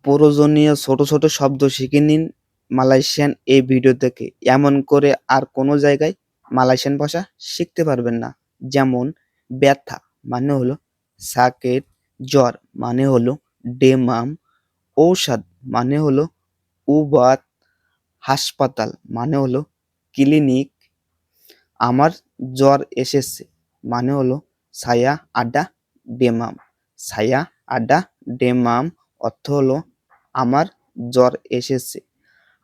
প্রয়োজনীয় ছোট ছোট শব্দ শিখে নিন মালয়েশিয়ান এই ভিডিও থেকে। এমন করে আর কোনো জায়গায় মালয়েশিয়ান ভাষা শিখতে পারবেন না। যেমন ব্যথা মানে হলো সাকেট, জ্বর মানে হলো ডেমাম, ঔষধ মানে হলো উবাত, হাসপাতাল মানে হলো ক্লিনিক, আমার জ্বর এসেছে মানে হলো সায়া আডা ডেমাম। সায়া আডা ডেমাম অর্থ হলো আমার জ্বর এসেছে।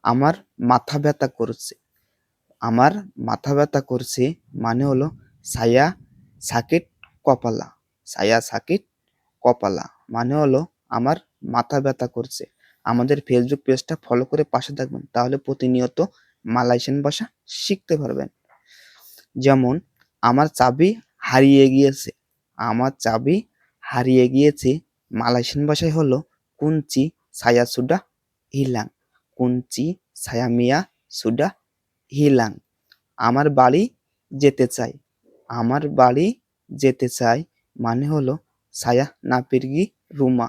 আমার মাথা ব্যথা করছে, আমার মাথা ব্যথা করছে মানে হলো সায়া সাকিট কপালা। সায়া সাকিট কপালা মানে হলো আমার মাথা ব্যথা করছে। আমাদের ফেসবুক পেজটা ফলো করে পাশে থাকবেন, তাহলে প্রতিনিয়ত মালয়েশিয়ান ভাষা শিখতে পারবেন। যেমন আমার চাবি হারিয়ে গিয়েছে, আমার চাবি হারিয়ে গিয়েছে মালয়েশিয়ান ভাষায় হলো কুঞ্চি সায়া সুডা হিলাং। কুঞ্চি সায়া মিয়া সুডা হিলাং। আমার বাড়ি যেতে চাই, আমার বাড়ি যেতে চাই মানে হলো সায়া না পেরগি রুমা।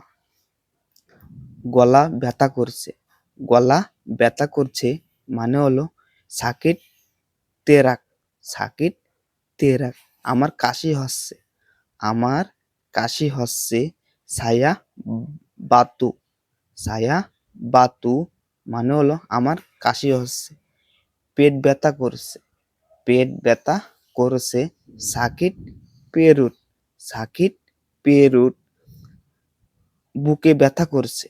গলা ব্যথা করছে, গলা ব্যথা করছে মানে হলো সাকিট তেরাক। সাকিট তেরাক। আমার কাশি হচ্ছে, আমার কাশি হচ্ছে সায়া বাতু। সায়া বাতু মানে হলো আমার কাশি হচ্ছে। পেট ব্যথা করছে, পেট ব্যথা করছে সাকিট পেরুট। সাকিট পেরুট। বুকে ব্যথা করছে,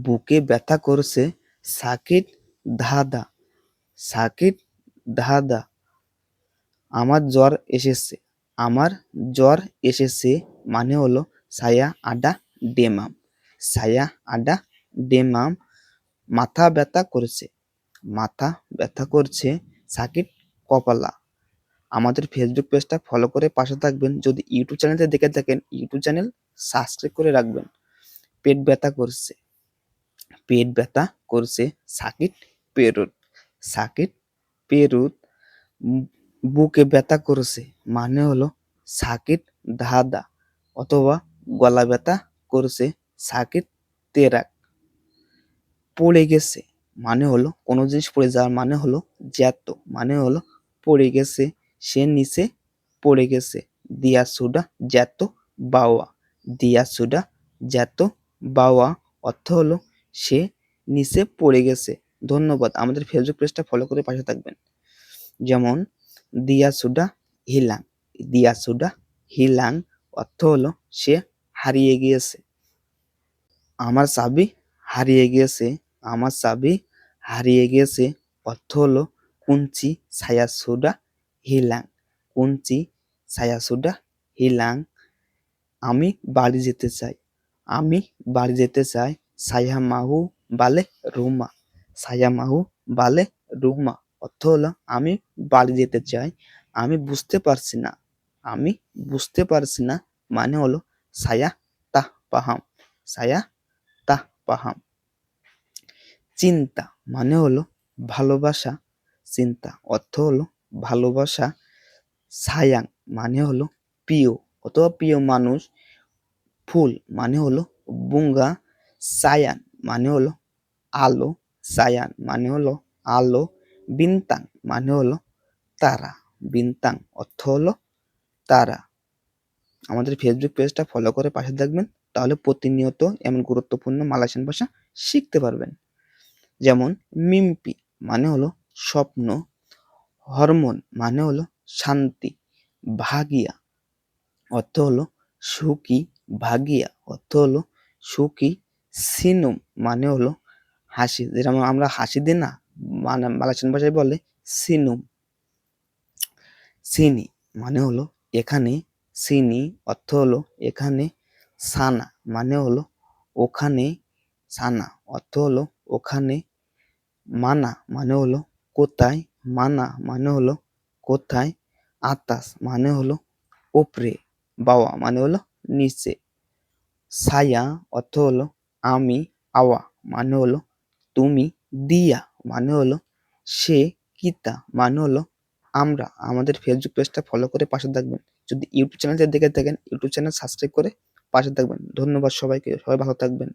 বুকে ব্যথা করছে সাকিট ধাঁধা। সাকিট ধাঁধা। আমার জ্বর এসেছে, আমার জ্বর এসেছে মানে হলো সায়া আডা ডেমাম। সায়া আডা ডেমাম। মাথা ব্যথা করছে, মাথা ব্যথা করছে সাকিট কপালা। আমাদের ফেসবুক পেজটা ফলো করে পাশে থাকবেন। যদি ইউটিউব চ্যানেলতে দেখে থাকেন, ইউটিউব চ্যানেল সাবস্ক্রাইব করে রাখবেন। পেট ব্যথা করছে, পেট ব্যথা করছে সাকিট পেরুট। সাকিট পেরুট। বুকে ব্যথা করছে মানে হলো সাকিট ধাঁধা, অথবা গলা ব্যথা করছে সাকিট তেরাক। পড়ে গেছে মানে হলো কোনো জিনিস পড়ে যাওয়ার মানে হলো জ্যাত মানে হলো পড়ে গেছে, সে নিচে পড়ে গেছে। দিয়া সুডা জ্যাত বাওয়া। দিয়া সুডা জ্যাত বাওয়া অর্থ হলো সে নিচে পড়ে গেছে। ধন্যবাদ। আমাদের ফেসবুক পেজটা ফলো করে পাশে থাকবেন। যেমন দিয়া সুডা হিলাং। দিয়া সুডা হিলাং অর্থ হলো সে হারিয়ে গিয়েছে। আমার চাবি হারিয়ে গিয়েছে, আমার চাবি হারিয়ে গিয়েছে অর্থ হলো কুঞ্চি সায়া সুডা হিলাং। কুঞ্চি সায়া সুডা হিলাং। আমি বাড়ি যেতে চাই, আমি বাড়ি যেতে চাই সায়া মাহু বালে রুমা। সায়া মাহু বালে রুমা অর্থ হলো আমি বাড়ি যেতে চাই, আমি বুঝতে পারছি না। আমি বুঝতে পারছি না মানে হলো সায়া তাহ পাহাম। সায়া তাহ পাহাম। চিন্তা মানে হলো ভালোবাসা। চিন্তা অর্থ হলো ভালোবাসা। সায়াং মানে হলো প্রিয় অথবা প্রিয় মানুষ। ফুল মানে হলো বুঙ্গা। সায়ান মানে হলো আলো। সায়ান মানে হলো আলো। বিনতাং মানে হলো তারা। বিনতাং অর্থ হলো তারা। আমাদের ফেসবুক পেজটা ফলো করে পাশে থাকবেন, তাহলে প্রতিনিয়ত এমন গুরুত্বপূর্ণ মালয়েশিয়ান ভাষা শিখতে পারবেন। যেমন মিম্পি মানে হলো স্বপ্ন, হরমোন মানে হলো শান্তি, ভাগিয়া অর্থ হলো সুখী, ভাগিয়া অর্থ হলো সুখী, সিনুম মানে হলো হাসি, যেরকম আমরা হাসি দিই না, মানে মালয়েশিয়ান ভাষায় বলে সিনুম। সিনি মানে হলো এখানে, সিনি অর্থ হলো এখানে, সানা মানে হলো ওখানে, সানা অর্থ হলো ওখানে, মানা মানে হলো কোথায়, মানা মানে হলো কোথায়, আতাস মানে হলো উপরে, বাওয়া মানে হলো নিচে, সায়া অর্থ হলো আমি, আওয়া মানে হলো তুমি, দিয়া মানে হলো সে, কিতা মানে হলো আমরা। আমাদের ফেসবুক পেজটা ফলো করে পাশে থাকবেন। যদি ইউটিউব চ্যানেলটা দেখে থাকেন, ইউটিউব চ্যানেল সাবস্ক্রাইব করে পাশে থাকবেন। ধন্যবাদ সবাইকে, সবাই ভালো থাকবেন।